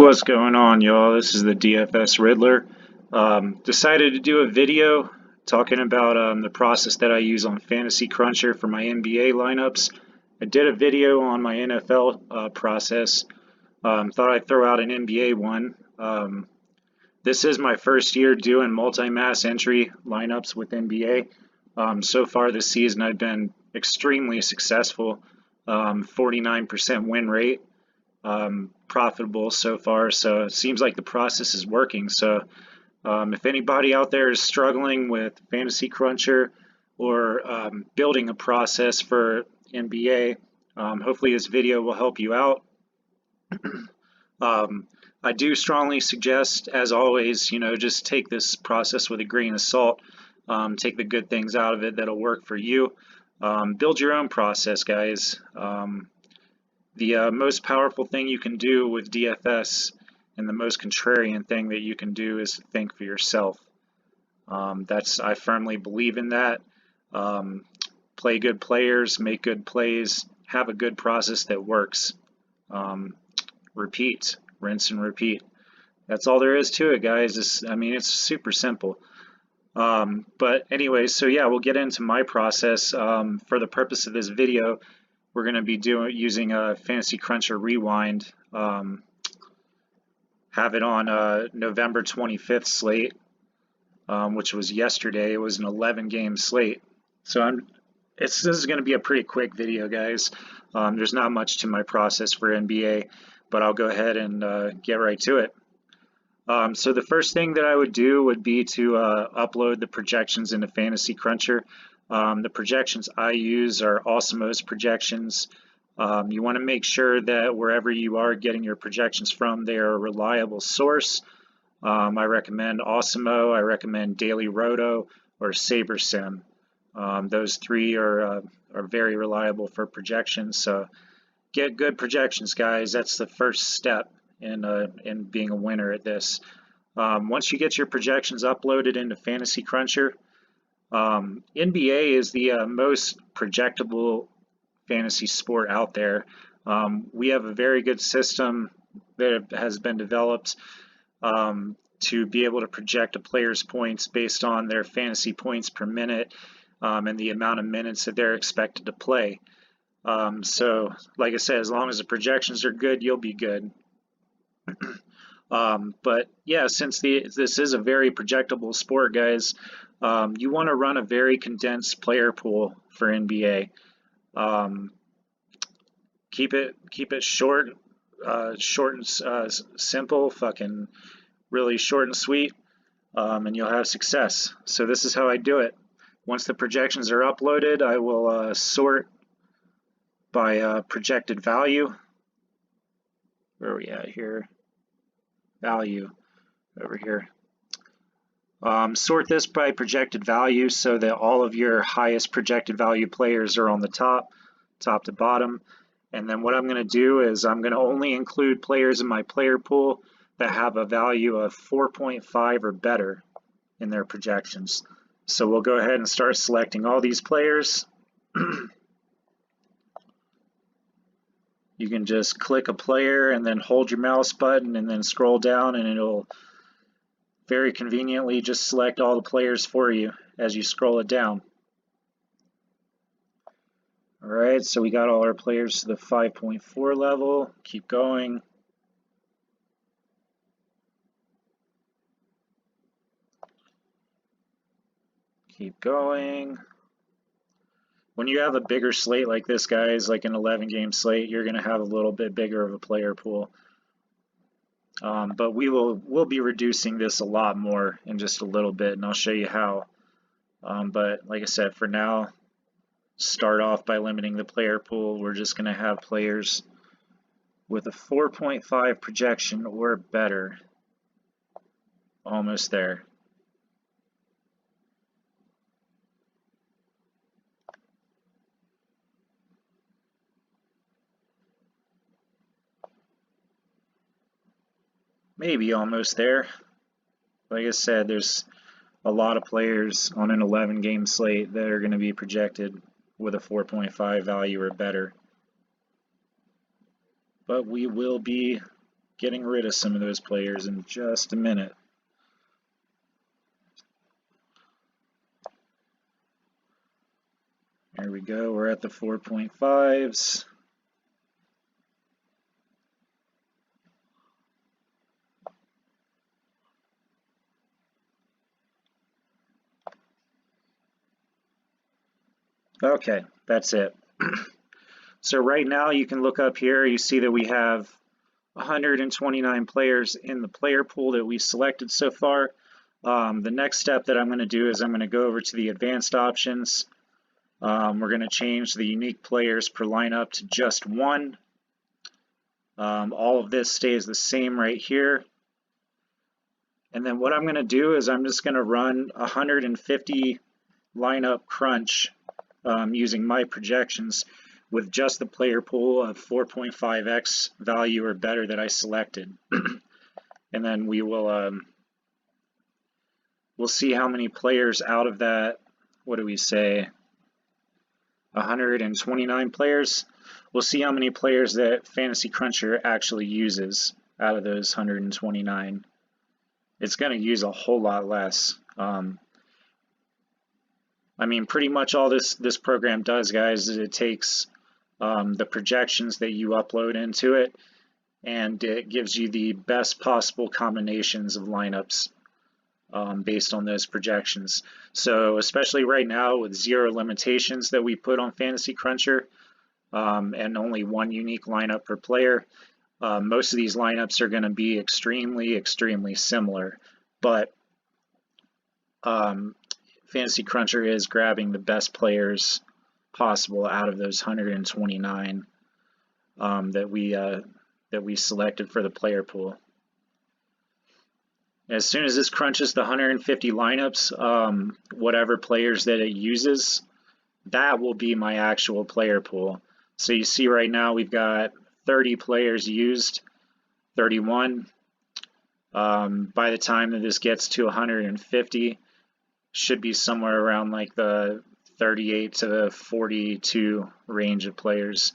What's going on, y'all? This is the DFS Riddler. Decided to do a video talking about the process that I use on Fantasy Cruncher for my NBA lineups. I did a video on my NFL process. Thought I'd throw out an NBA one. This is my first year doing multi-mass entry lineups with NBA. So far this season, I've been extremely successful. 49% win rate. Profitable so far, so it seems like the process is working. So if anybody out there is struggling with Fantasy Cruncher or building a process for NBA, hopefully this video will help you out. I do strongly suggest, as always, just take this process with a grain of salt. Take the good things out of it that'll work for you. Build your own process, guys. The most powerful thing you can do with DFS and the most contrarian thing that you can do is think for yourself. I firmly believe in that. Play good players, make good plays, have a good process that works. Repeat, rinse and repeat. That's all there is to it, guys. It's super simple. But anyway, so yeah, we'll get into my process. For the purpose of this video, we're going to be using a Fantasy Cruncher Rewind. Have it on November 25th slate, which was yesterday. It was an 11-game slate. So this is going to be a pretty quick video, guys. There's not much to my process for NBA, but I'll go ahead and get right to it. So the first thing that I would do would be to upload the projections into Fantasy Cruncher. The projections I use are Awesemos projections. You want to make sure that wherever you are getting your projections from, they are a reliable source. I recommend Awesemo, I recommend Daily Roto, or SaberSim. Those three are very reliable for projections. So get good projections, guys. That's the first step in being a winner at this. Once you get your projections uploaded into Fantasy Cruncher, NBA is the most projectable fantasy sport out there. We have a very good system that has been developed to be able to project a player's points based on their fantasy points per minute and the amount of minutes that they're expected to play. So, like I said, as long as the projections are good, you'll be good. But yeah, since this is a very projectable sport, guys, you want to run a very condensed player pool for NBA. Keep it short, short and simple, fucking really short and sweet, and you'll have success. So this is how I do it. Once the projections are uploaded, I will sort by projected value. Where are we at here? Value over here. Sort this by projected value so that all of your highest projected value players are on the top to bottom. And then what I'm going to do is I'm going to only include players in my player pool that have a value of 4.5 or better in their projections. So we'll go ahead and start selecting all these players. You can just click a player and then hold your mouse button and then scroll down, and it'll very conveniently just select all the players for you as you scroll it down. All right, so we got all our players to the 5.4 level. Keep going. Keep going. When you have a bigger slate like this, guys, like an 11-game slate, you're going to have a little bit bigger of a player pool. But we'll be reducing this a lot more in just a little bit, and I'll show you how. But like I said, for now, start off by limiting the player pool. We're just going to have players with a 4.5 projection or better. Almost there. Maybe almost there. Like I said, there's a lot of players on an 11-game slate that are going to be projected with a 4.5 value or better. But we will be getting rid of some of those players in just a minute. There we go, we're at the 4.5s. Okay, that's it. So right now you can look up here, you see that we have 129 players in the player pool that we selected so far. The next step that I'm going to do is I'm going to go over to the advanced options. We're going to change the unique players per lineup to just one. All of this stays the same right here. And then what I'm going to do is I'm just going to run 150 lineup crunch using my projections with just the player pool of 4.5x value or better that I selected. And then we will we'll see how many players out of that, what do we say, 129 players. We'll see how many players that Fantasy Cruncher actually uses out of those 129. It's going to use a whole lot less. I mean, pretty much all this program does, guys, is it takes the projections that you upload into it, and it gives you the best possible combinations of lineups based on those projections. So especially right now with 0 limitations that we put on Fantasy Cruncher and only one unique lineup per player, most of these lineups are going to be extremely similar. But Fantasy Cruncher is grabbing the best players possible out of those 129 that we selected for the player pool. As soon as this crunches the 150 lineups, whatever players that it uses, that will be my actual player pool. So you see right now we've got 30 players used, 31. By the time that this gets to 150, should be somewhere around like the 38 to 42 range of players.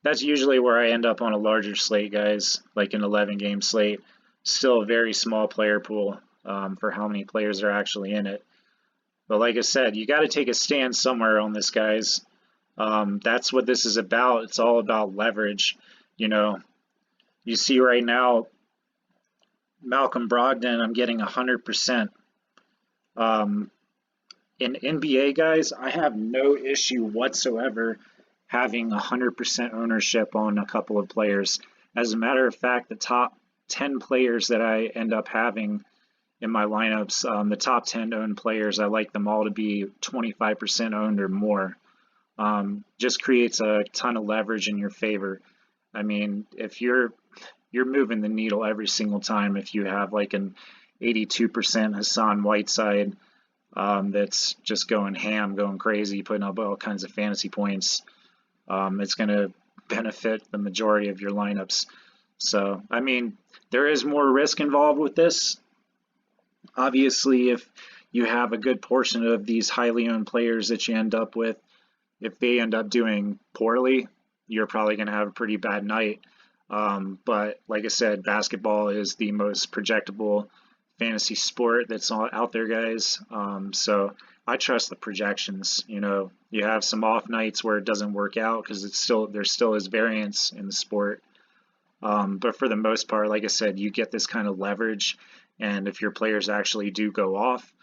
That's usually where I end up on a larger slate, guys, like an 11-game slate. Still a very small player pool for how many players are actually in it. But like I said, you got to take a stand somewhere on this, guys. That's what this is about. It's all about leverage. You know, you see right now, Malcolm Brogdon, I'm getting 100%. In NBA, guys, I have no issue whatsoever having 100% ownership on a couple of players. As a matter of fact, the top 10 players that I end up having in my lineups, the top 10 owned players, I like them all to be 25% owned or more. Just creates a ton of leverage in your favor. I mean, if you're moving the needle every single time if you have like an 82% Hassan Whiteside that's just going ham, going crazy, putting up all kinds of fantasy points. It's going to benefit the majority of your lineups. So, I mean, there is more risk involved with this. Obviously, if you have a good portion of these highly owned players that you end up with, if they end up doing poorly, you're probably going to have a pretty bad night. But like I said, basketball is the most projectable fantasy sport that's out there, guys. So I trust the projections. You know, you have some off nights where it doesn't work out because there still is variance in the sport. But for the most part, like I said, you get this kind of leverage, and if your players actually do go off,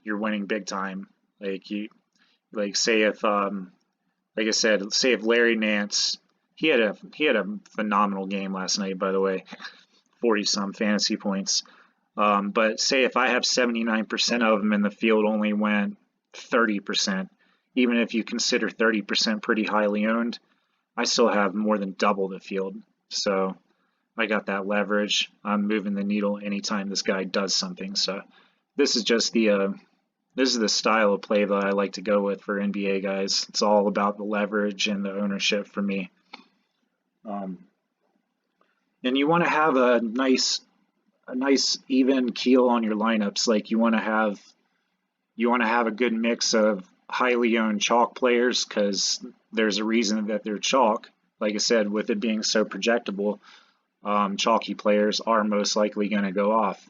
you're winning big time. Say if Larry Nance, he had a phenomenal game last night, by the way, 40-some fantasy points. But say if I have 79% of them in the field only went 30%, even if you consider 30% pretty highly owned, I still have more than double the field. So I got that leverage. I'm moving the needle anytime this guy does something. So this is just this is the style of play that I like to go with for NBA, guys. It's all about the leverage and the ownership for me. And you want to have a nice even keel on your lineups. Like you want to have a good mix of highly owned chalk players, because there's a reason that they're chalk. Like I said, with it being so projectable, chalky players are most likely going to go off.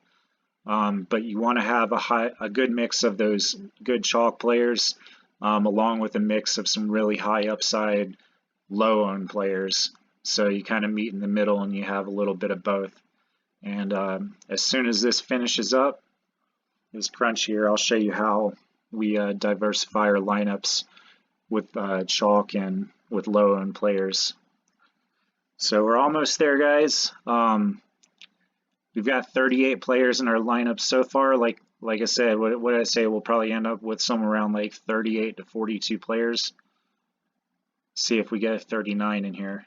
But you want to have a good mix of those good chalk players, along with a mix of some really high upside, low owned players. So you kind of meet in the middle and you have a little bit of both. And as soon as this finishes up, this crunch here, I'll show you how we diversify our lineups with chalk and with low owned players. So we're almost there, guys. We've got 38 players in our lineup so far. Like I said, what did I say? We'll probably end up with somewhere around like 38 to 42 players. See if we get 39 in here.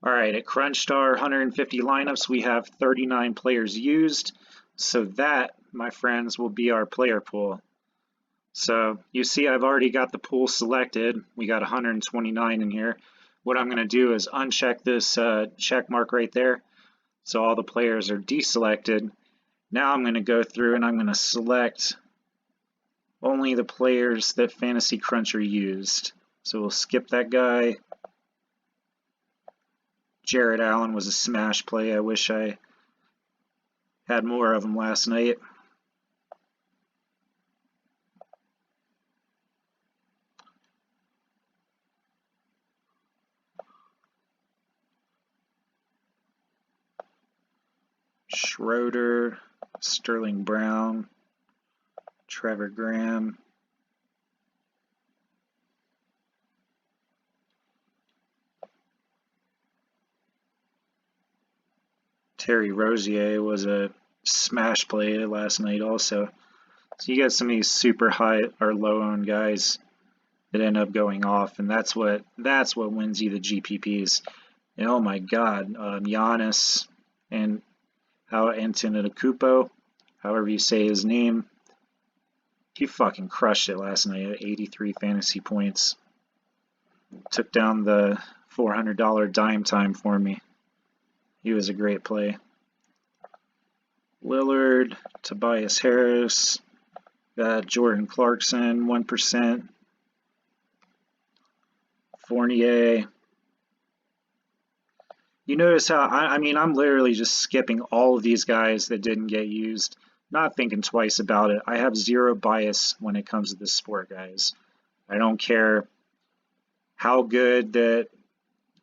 All right, at Crunchstar 150 lineups, we have 39 players used. So that, my friends, will be our player pool. So you see I've already got the pool selected. We got 129 in here. What I'm going to do is uncheck this check mark right there. So all the players are deselected. Now I'm going to go through and I'm going to select only the players that Fantasy Cruncher used. So we'll skip that guy. Jared Allen was a smash play. I wish I had more of him last night. Schroeder, Sterling Brown, Trevor Graham. Terry Rozier was a smash play last night also. So you got some of these super high or low owned guys that end up going off, and that's what wins you the GPPs. And oh my God, Giannis and Antetokounmpo, however you say his name, he fucking crushed it last night at 83 fantasy points. Took down the $400 dime time for me. He was a great play. Lillard, Tobias Harris, got Jordan Clarkson, 1%. Fournier. You notice how, I mean, I'm literally just skipping all of these guys that didn't get used, not thinking twice about it. I have zero bias when it comes to this sport, guys. I don't care how good that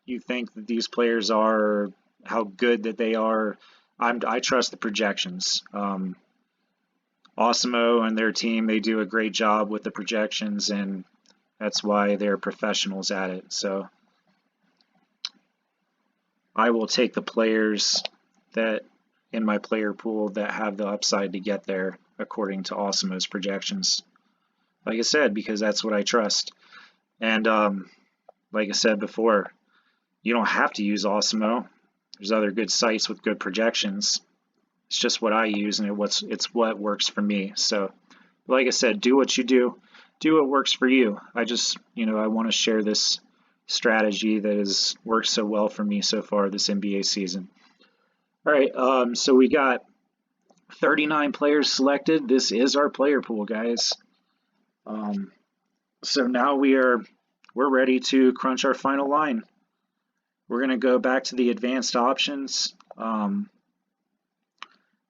you think that these players are, or how good that they are. I trust the projections. Awesemo and their team, they do a great job with the projections, and that's why they're professionals at it. So I will take the players that in my player pool that have the upside to get there according to Awesemo's projections. Like I said, because that's what I trust. And like I said before, you don't have to use Awesemo. There's other good sites with good projections. It's just what I use, and it's what works for me. So, like I said, do what you do. Do what works for you. I just, I want to share this strategy that has worked so well for me so far this NBA season. All right, so we got 39 players selected. This is our player pool, guys. So now we're ready to crunch our final line. We're going to go back to the advanced options. Going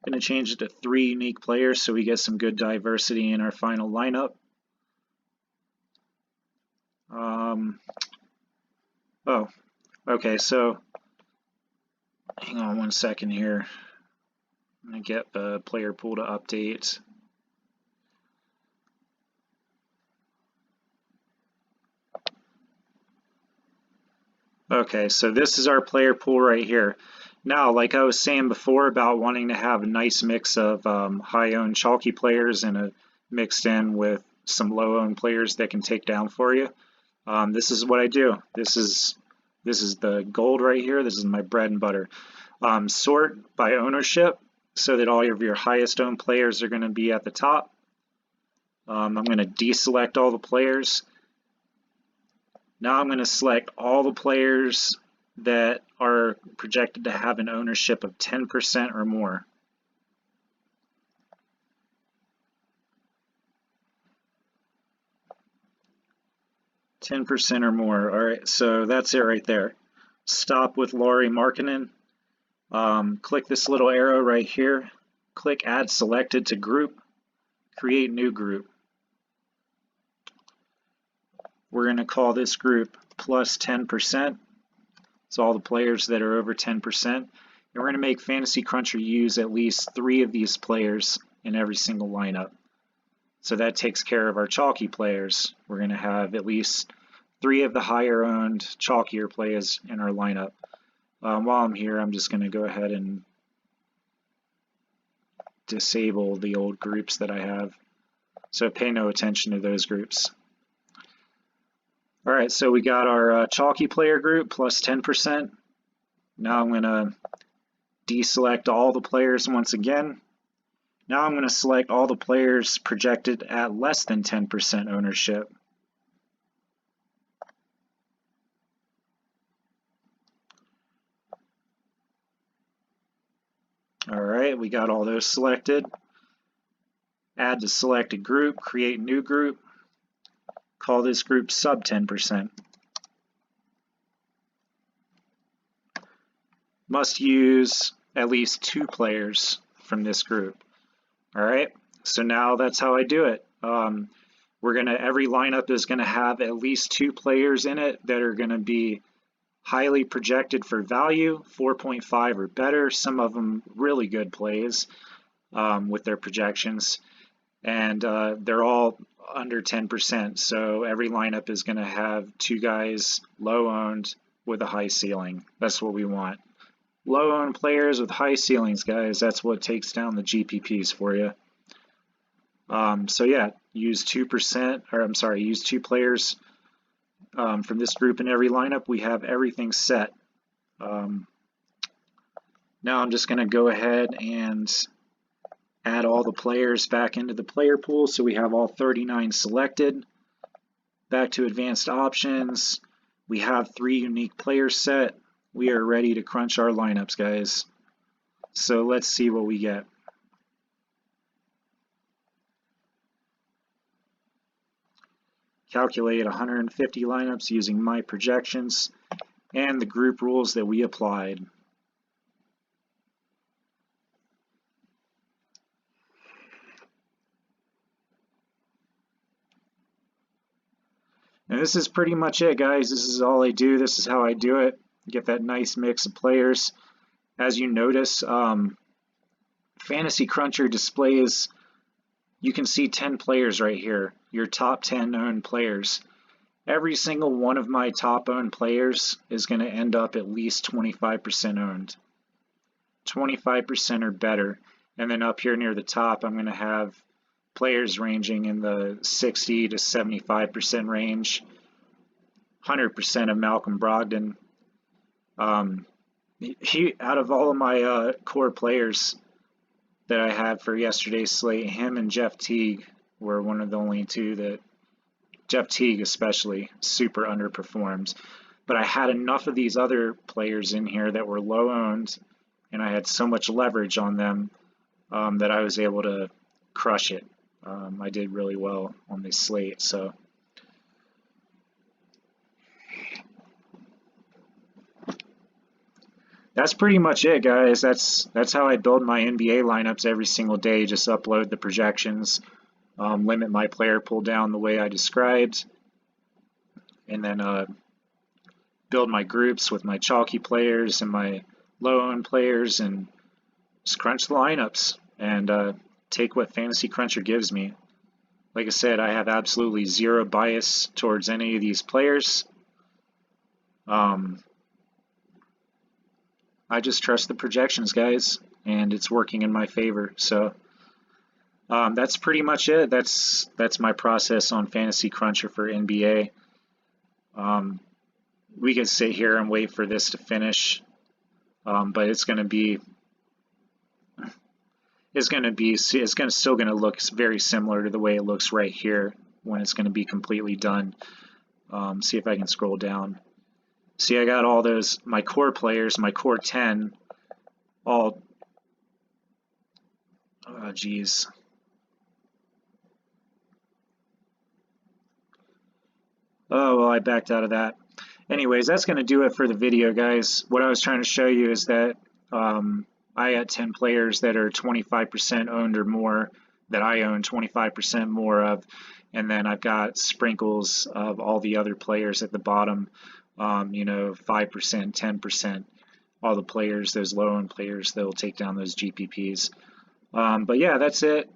to change it to 3 unique players so we get some good diversity in our final lineup. Oh, okay, so hang on one second here. I'm going to get the player pool to update. Okay, so this is our player pool right here. Now, like I was saying before about wanting to have a nice mix of high-owned chalky players and mixed in with some low-owned players that can take down for you, this is what I do. This is the gold right here. This is my bread and butter. Sort by ownership so that all of your highest owned players are going to be at the top. I'm going to deselect all the players. Now I'm going to select all the players that are projected to have an ownership of 10% or more. 10% or more. All right, so that's it right there. Stop with Lauri Markkanen. Click this little arrow right here. Click Add Selected to Group. Create New Group. We're going to call this group plus 10%. It's all the players that are over 10%. And we're going to make Fantasy Cruncher use at least 3 of these players in every single lineup. So that takes care of our chalky players. We're going to have at least 3 of the higher owned, chalkier players in our lineup. While I'm here, I'm just going to go ahead and disable the old groups that I have. So pay no attention to those groups. All right, so we got our chalky player group plus 10%. Now I'm going to deselect all the players once again. Now I'm going to select all the players projected at less than 10% ownership. All right, we got all those selected. Add to selected group, create new group. Call this group sub 10%. Must use at least 2 players from this group. All right, so now that's how I do it. Every lineup is gonna have at least 2 players in it that are gonna be highly projected for value, 4.5 or better. Some of them really good plays with their projections, and they're all under 10%. So every lineup is gonna have 2 guys low owned with a high ceiling. That's what we want. Low owned players with high ceilings, guys. That's what takes down the GPPs for you. So yeah, use 2%, or I'm sorry, use 2 players from this group in every lineup. We have everything set. Now I'm just going to go ahead and add all the players back into the player pool. So we have all 39 selected. Back to advanced options. We have 3 unique players set. We are ready to crunch our lineups, guys. So let's see what we get. Calculate 150 lineups using my projections and the group rules that we applied. And this is pretty much it, guys. This is all I do. This is how I do it. Get that nice mix of players. As you notice, Fantasy Cruncher displays, you can see 10 players right here, your top 10 owned players. Every single one of my top owned players is going to end up at least 25% owned. 25% or better. And then up here near the top, I'm going to have players ranging in the 60 to 75% range. 100% of Malcolm Brogdon. Out of all of my core players that I had for yesterday's slate, him and Jeff Teague were one of the only 2 that, Jeff Teague especially, super underperformed. But I had enough of these other players in here that were low owned, and I had so much leverage on them that I was able to crush it. I did really well on this slate. So that's pretty much it, guys. That's how I build my NBA lineups every single day. Just upload the projections, limit my player pool down the way I described, and then build my groups with my chalky players and my low-owned players, and just crunch the lineups and take what Fantasy Cruncher gives me. Like I said, I have absolutely zero bias towards any of these players. I just trust the projections, guys, and it's working in my favor. So that's pretty much it. That's my process on Fantasy Cruncher for NBA. We could sit here and wait for this to finish, but it's going to be still going to look very similar to the way it looks right here when it's going to be completely done. See if I can scroll down. See, I got all those, my core players, my core 10, all, oh geez. Oh, well, backed out of that. Anyways, that's going to do it for the video, guys. What I was trying to show you is that I got 10 players that are 25% owned or more, that I own 25% more of, and then I've got sprinkles of all the other players at the bottom, 5%, 10%, all the players, those low owned players that will take down those GPPs. But yeah, that's it.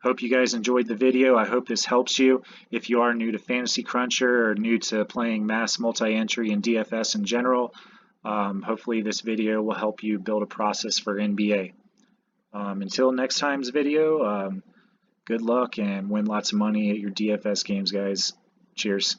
Hope you guys enjoyed the video. I hope this helps you. If you are new to Fantasy Cruncher or new to playing mass multi-entry and DFS in general, hopefully this video will help you build a process for NBA. Until next time's video, good luck and win lots of money at your DFS games, guys. Cheers.